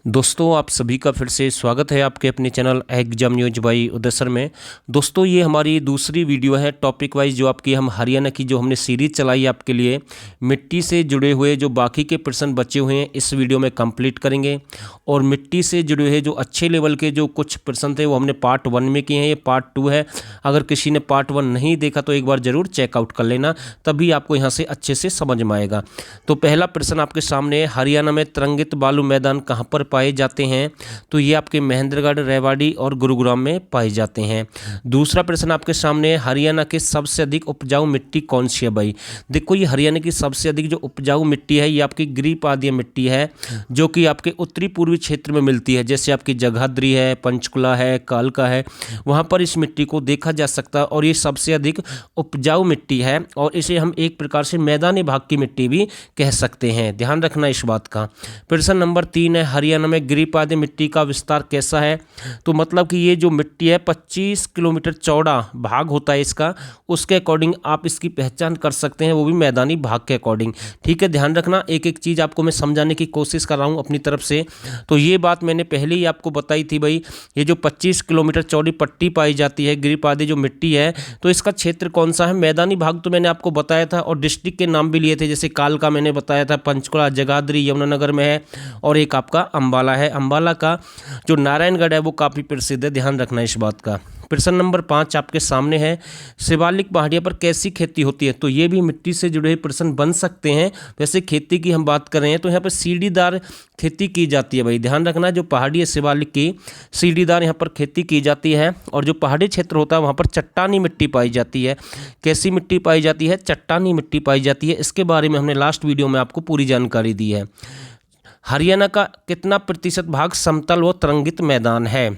दोस्तों आप सभी का फिर से स्वागत है आपके अपने channel exam news by Uday sir में। दोस्तों ये हमारी दूसरी वीडियो है टॉपिक वाइज जो आपकी हम हरियाणा की जो हमने सीरीज चलाई आपके लिए मिट्टी से जुड़े हुए जो बाकी के प्रश्न बचे हुए हैं इस वीडियो में कंप्लीट करेंगे। और मिट्टी से जुड़े हुए जो अच्छे लेवल के जो कुछ प्रश्न थे वो हमने पार्ट 1 में किए हैं, ये पार्ट 2 है। अगर किसी ने पार्ट 1 नहीं देखा तो एक बार ज़रूर चेकआउट कर लेना, तभी आपको यहाँ से अच्छे से समझ में आएगा। तो पहला प्रश्न आपके सामने, हरियाणा में तरंगित बालू मैदान कहाँ पर पाए जाते हैं? तो ये आपके महेंद्रगढ़, रेवाड़ी और गुरुग्राम में पाए जाते हैं। दूसरा प्रश्न आपके सामने, हरियाणा के सबसे अधिक उपजाऊ मिट्टी कौन सी है भाई? देखो ये हरियाणा की सबसे अधिक जो उपजाऊ मिट्टी है ये आपकी गिरिपादीय मिट्टी है, जो कि आपके उत्तरी पूर्वी क्षेत्र में मिलती है। जैसे आपकी जगाधरी है, पंचकुला है, कालका है, वहाँ पर इस मिट्टी को देखा जा सकता है और ये सबसे अधिक उपजाऊ मिट्टी है और इसे हम एक प्रकार से मैदानी भाग की मिट्टी भी कह सकते हैं, ध्यान रखना इस बात का। प्रश्न नंबर 3 है, हरियाणा में गिरिपादीय मिट्टी का विस्तार कैसा है? तो मतलब कि ये जो मिट्टी है 25 किलोमीटर चौड़ा भाग होता है इसका, उसके अकॉर्डिंग आप इसकी पहचान कर सकते हैं, वो भी मैदानी भाग के अकॉर्डिंग। ठीक है, ध्यान रखना, एक एक चीज़ आपको मैं समझाने की कोशिश कर रहा हूँ अपनी तरफ से। तो ये बात मैंने पहले ही आपको बताई थी भाई, ये जो 25 किलोमीटर चौड़ी पट्टी पाई जाती है गिरिपादीय जो मिट्टी है, तो इसका क्षेत्र कौन सा है? मैदानी भाग तो मैंने आपको बताया था और डिस्ट्रिक्ट के नाम भी लिए थे, जैसे कालका मैंने बताया था, पंचकुला, जगाधरी यमुनानगर में है और एक आपका अंबाला है। अंबाला का जो नारायणगढ़ है वो काफ़ी प्रसिद्ध है, ध्यान रखना इस बात का। प्रश्न नंबर 5 आपके सामने है, शिवालिक पहाड़ियों पर कैसी खेती होती है? तो ये भी मिट्टी से जुड़े प्रश्न बन सकते हैं। वैसे खेती की हम बात कर रहे हैं तो यहाँ पर सीढ़ीदार खेती की जाती है भाई, ध्यान रखना, जो पहाड़ी है शिवालिक की सीढ़ीदार यहाँ पर खेती की जाती है। और जो पहाड़ी क्षेत्र होता है वहाँ पर चट्टानी मिट्टी पाई जाती है। कैसी मिट्टी पाई जाती है? चट्टानी मिट्टी पाई जाती है। इसके बारे में हमने लास्ट वीडियो में आपको पूरी जानकारी दी है। हरियाणा का कितना प्रतिशत भाग समतल व तरंगित मैदान है?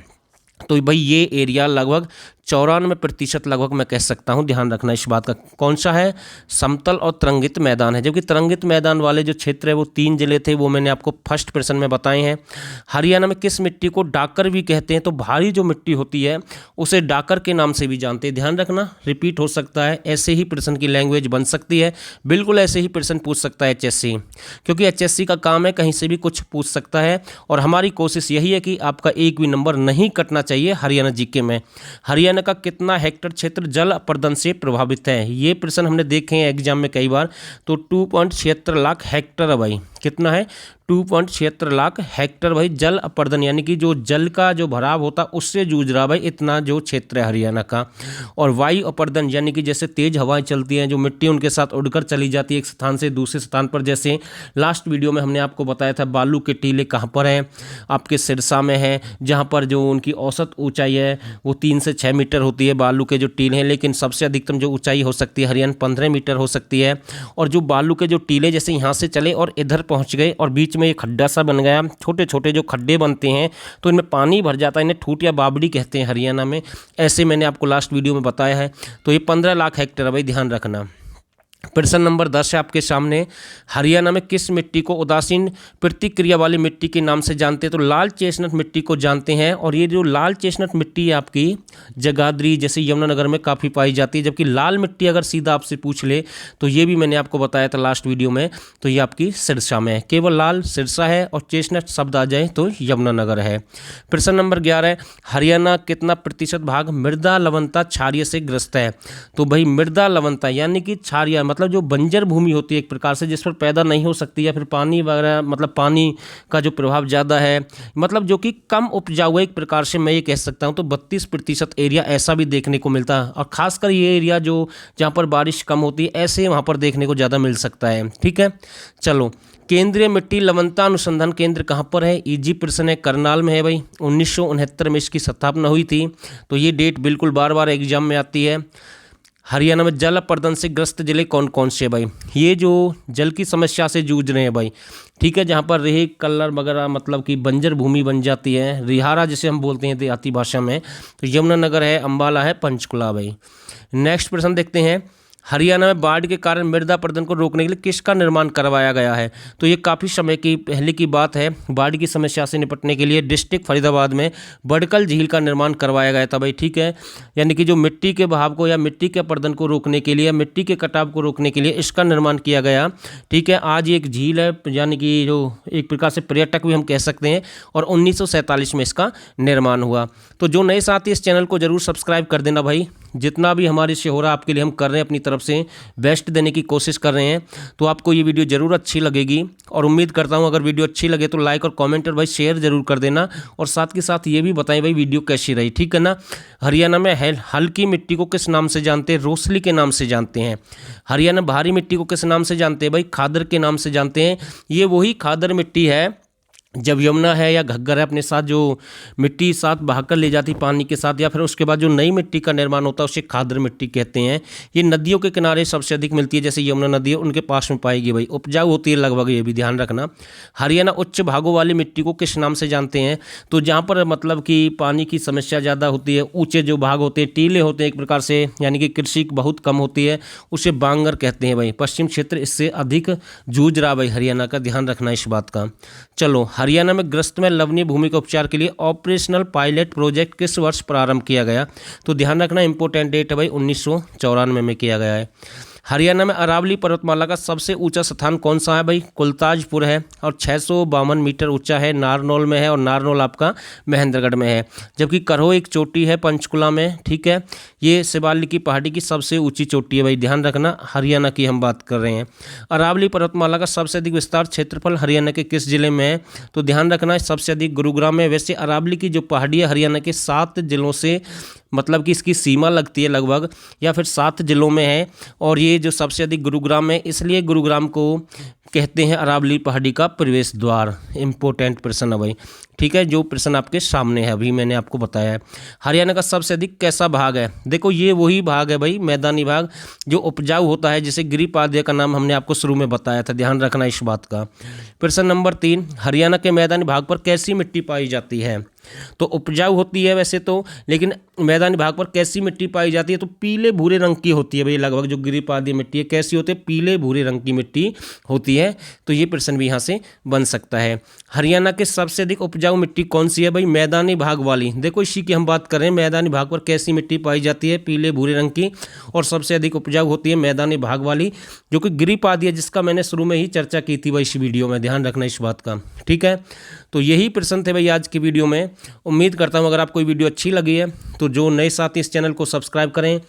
तो भाई ये एरिया लगभग 94% लगभग मैं कह सकता हूँ, ध्यान रखना इस बात का। कौन सा है? समतल और तरंगित मैदान है। जबकि तरंगित मैदान वाले जो क्षेत्र है वो 3 जिले थे, वो मैंने आपको फर्स्ट प्रश्न में बताए हैं। हरियाणा में किस मिट्टी को डाकर भी कहते हैं? तो भारी जो मिट्टी होती है उसे डाकर के नाम से भी जानते हैं, ध्यान रखना, रिपीट हो सकता है, ऐसे ही प्रश्न की लैंग्वेज बन सकती है, बिल्कुल ऐसे ही प्रश्न पूछ सकता है एचएससी, क्योंकि एचएससी का काम है कहीं से भी कुछ पूछ सकता है। और हमारी कोशिश यही है कि आपका एक भी नंबर नहीं कटना चाहिए हरियाणा जीके में। हरियाणा का कितना हेक्टेयर क्षेत्र जल अपर्दन से प्रभावित है? ये प्रश्न हमने देखे हैं एग्जाम में कई बार। तो 2.76 लाख हेक्टेयर है भाई, कितना है? 2.76 लाख हेक्टेयर भाई जल अपर्दन, यानी कि जो जल का जो भराव होता उससे जूझ रहा भाई, इतना जो क्षेत्र है हरियाणा का। और वायु अपर्दन यानी कि जैसे तेज हवाएं चलती हैं, जो मिट्टी उनके साथ उड़कर चली जाती है एक स्थान से दूसरे स्थान पर। जैसे लास्ट वीडियो में हमने आपको बताया था बालू के टीले कहाँ पर हैं, आपके सिरसा में है, जहाँ पर जो उनकी औसत ऊंचाई है वो 3 से 6 मीटर होती है बालू के जो टीले हैं, लेकिन सबसे अधिकतम जो ऊंचाई हो सकती है हरियाणा 15 मीटर हो सकती है। और जो बालू के जो टीले जैसे यहाँ से चले और इधर पहुँच गए और बीच में एक खड्डा सा बन गया, छोटे छोटे जो खड्डे बनते हैं तो इनमें पानी भर जाता है, इन्हें ठूट या बावड़ी कहते हैं हरियाणा में, ऐसे मैंने आपको लास्ट वीडियो में बताया है। तो ये 15 लाख हेक्टेयर है भाई, ध्यान रखना। प्रश्न नंबर 10 है आपके सामने, हरियाणा में किस मिट्टी को उदासीन प्रतिक्रिया वाली मिट्टी के नाम से जानते हैं? तो लाल चेस्टनट मिट्टी को जानते हैं। और ये जो लाल चेस्टनट मिट्टी है आपकी जगाधरी जैसे यमुनानगर में काफ़ी पाई जाती है। जबकि लाल मिट्टी अगर सीधा आपसे पूछ ले तो ये भी मैंने आपको बताया था लास्ट वीडियो में, तो ये आपकी सिरसा में है, केवल लाल सिरसा है और चेस्टनट शब्द आ जाए तो यमुनानगर है। प्रश्न नंबर 11 है, हरियाणा कितना प्रतिशत भाग मृदा लवणता क्षारीय से ग्रस्त है? तो भाई मृदा लवणता यानी कि क्षारीय मतलब जो बंजर भूमि होती है एक प्रकार से, जिस पर पैदा नहीं हो सकती, या फिर पानी वगैरह मतलब पानी का जो प्रभाव ज़्यादा है, मतलब जो कि कम उपजाऊ है एक प्रकार से मैं ये कह सकता हूँ। तो 32% एरिया ऐसा भी देखने को मिलता है। और खासकर ये एरिया जो जहाँ पर बारिश कम होती है ऐसे वहाँ पर देखने को ज़्यादा मिल सकता है। ठीक है, चलो, केंद्रीय मिट्टी लवणता अनुसंधान केंद्र कहाँ पर है? इजी प्रश्न है, करनाल में है भाई। 1969 में इसकी स्थापना हुई थी। तो ये डेट बिल्कुल बार बार एग्जाम में आती है। हरियाणा में जल अपर्दन से ग्रस्त जिले कौन कौन से भाई? ये जो जल की समस्या से जूझ रहे हैं भाई, ठीक है, जहाँ पर रेह कल्लर वगैरह मतलब कि बंजर भूमि बन जाती है, रिहारा जिसे हम बोलते हैं देहाती भाषा में, तो यमुनानगर है, अंबाला है, पंचकुला भाई। नेक्स्ट प्रश्न देखते हैं, हरियाणा में बाढ़ के कारण मृदा अपरदन को रोकने के लिए किसका निर्माण करवाया गया है? तो ये काफ़ी समय की पहले की बात है। बाढ़ की समस्या से निपटने के लिए डिस्ट्रिक्ट फरीदाबाद में बड़कल झील का निर्माण करवाया गया था भाई, ठीक है। यानी कि जो मिट्टी के बहाव को या मिट्टी के अपरदन को रोकने के लिए, मिट्टी के कटाव को रोकने के लिए इसका निर्माण किया गया, ठीक है। आज एक झील है, यानी कि जो एक प्रकार से पर्यटक भी हम कह सकते हैं, और 1947 में इसका निर्माण हुआ। तो जो नए साथी इस चैनल को जरूर सब्सक्राइब कर देना भाई। जितना भी हमारे से हो रहा आपके लिए हम कर रहे हैं, अपनी तरफ से बेस्ट देने की कोशिश कर रहे हैं। तो आपको ये वीडियो ज़रूर अच्छी लगेगी, और उम्मीद करता हूँ अगर वीडियो अच्छी लगे तो लाइक और कमेंट और भाई शेयर जरूर कर देना, और साथ के साथ ये भी बताएं भाई वीडियो कैसी रही, ठीक है ना। हरियाणा में हल्की मिट्टी को किस नाम से जानते हैं? रोसली के नाम से जानते हैं। हरियाणा भारी मिट्टी को किस नाम से जानते हैं भाई? खादर के नाम से जानते हैं। ये वही खादर मिट्टी है, जब यमुना है या घग्गर है अपने साथ जो मिट्टी साथ बहाकर ले जाती पानी के साथ, या फिर उसके बाद जो नई मिट्टी का निर्माण होता है उसे खादर मिट्टी कहते हैं। ये नदियों के किनारे सबसे अधिक मिलती है, जैसे यमुना नदी है उनके पास में पाएगी भाई। उपजाऊ होती है लगभग, ये भी ध्यान रखना। हरियाणा उच्च भागों वाली मिट्टी को किस नाम से जानते हैं? तो जहाँ पर मतलब कि पानी की समस्या ज़्यादा होती है, ऊँचे जो भाग होते हैं, टीले होते हैं एक प्रकार से, यानी कि कृषि बहुत कम होती है, उसे बांगर कहते हैं भाई। पश्चिम क्षेत्र इससे अधिक जूझ रहा भाई हरियाणा का, ध्यान रखना इस बात का। चलो, हरियाणा में ग्रस्त में लवणीय भूमि के उपचार के लिए ऑपरेशनल पायलट प्रोजेक्ट किस वर्ष प्रारंभ किया गया? तो ध्यान रखना इंपॉर्टेंट डेट है भाई, 1994 में किया गया है। हरियाणा में अरावली पर्वतमाला का सबसे ऊंचा स्थान कौन सा है भाई? कुलताजपुर है, और 652 मीटर ऊंचा है, नारनौल में है, और नारनौल आपका महेंद्रगढ़ में है। जबकि करहो एक चोटी है पंचकुला में, ठीक है। ये शिवालिक की पहाड़ी की सबसे ऊंची चोटी है भाई, ध्यान रखना। हरियाणा की हम बात कर रहे हैं। अरावली पर्वतमाला का सबसे अधिक विस्तार क्षेत्रफल हरियाणा के किस जिले में है? तो ध्यान रखना सबसे अधिक गुरुग्राम में। वैसे अरावली की जो पहाड़ी है हरियाणा के 7 जिलों से, मतलब कि इसकी सीमा लगती है लगभग, या फिर 7 जिलों में है, और ये जो सबसे अधिक गुरुग्राम है, इसलिए गुरुग्राम को कहते हैं अरावली पहाड़ी का प्रवेश द्वार। इंपॉर्टेंट प्रश्न है भाई, ठीक है, जो प्रश्न आपके सामने है अभी मैंने आपको बताया है। हरियाणा का सबसे अधिक कैसा भाग है? देखो ये वही भाग है भाई, मैदानी भाग जो उपजाऊ होता है, जैसे गिरिपाद्य का नाम हमने आपको शुरू में बताया था, ध्यान रखना इस बात का। प्रश्न नंबर 3, हरियाणा के मैदानी भाग पर कैसी मिट्टी पाई जाती है? तो उपजाऊ होती है वैसे तो, लेकिन मैदानी भाग पर कैसी मिट्टी पाई जाती है? तो पीले भूरे रंग की होती है भाई, लगभग जो गिरिपाद्य मिट्टी है कैसी होती है? पीले भूरे रंग की मिट्टी होती है। तो ये प्रश्न भी यहाँ से बन सकता है। हरियाणा के सबसे अधिक उपजाऊ मिट्टी कौन सी है भाई? मैदानी भाग वाली। देखो इसी की हम बात कर रहे हैं, मैदानी भाग पर कैसी मिट्टी पाई जाती है? पीले भूरे रंग की, और सबसे अधिक उपजाऊ होती है मैदानी भाग वाली, जो कि गिरिपाद्य है, जिसका मैंने शुरू में ही चर्चा की थी भाई इस वीडियो में, ध्यान रखना इस बात का, ठीक है। तो यही प्रश्न थे भाई आज की वीडियो में। उम्मीद करता हूँ अगर आपको वीडियो अच्छी लगी है तो जो नए साथी इस चैनल को सब्सक्राइब करें।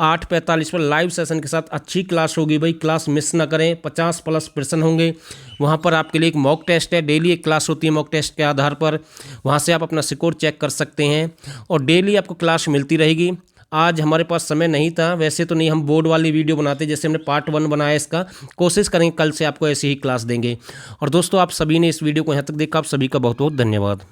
8:45 पर लाइव सेशन के साथ अच्छी क्लास होगी भाई, क्लास मिस ना करें। 50+ प्रश्न होंगे वहाँ पर, आपके लिए एक मॉक टेस्ट है, डेली एक क्लास होती है मॉक टेस्ट के आधार पर, वहाँ से आप अपना स्कोर चेक कर सकते हैं, और डेली आपको क्लास मिलती रहेगी। आज हमारे पास समय नहीं था, वैसे तो नहीं, हम बोर्ड वाली वीडियो बनाते, जैसे हमने पार्ट 1 बनाया इसका, कोशिश करेंगे कल से आपको ऐसी ही क्लास देंगे। और दोस्तों आप सभी ने इस वीडियो को यहाँ तक देखा, आप सभी का बहुत बहुत धन्यवाद।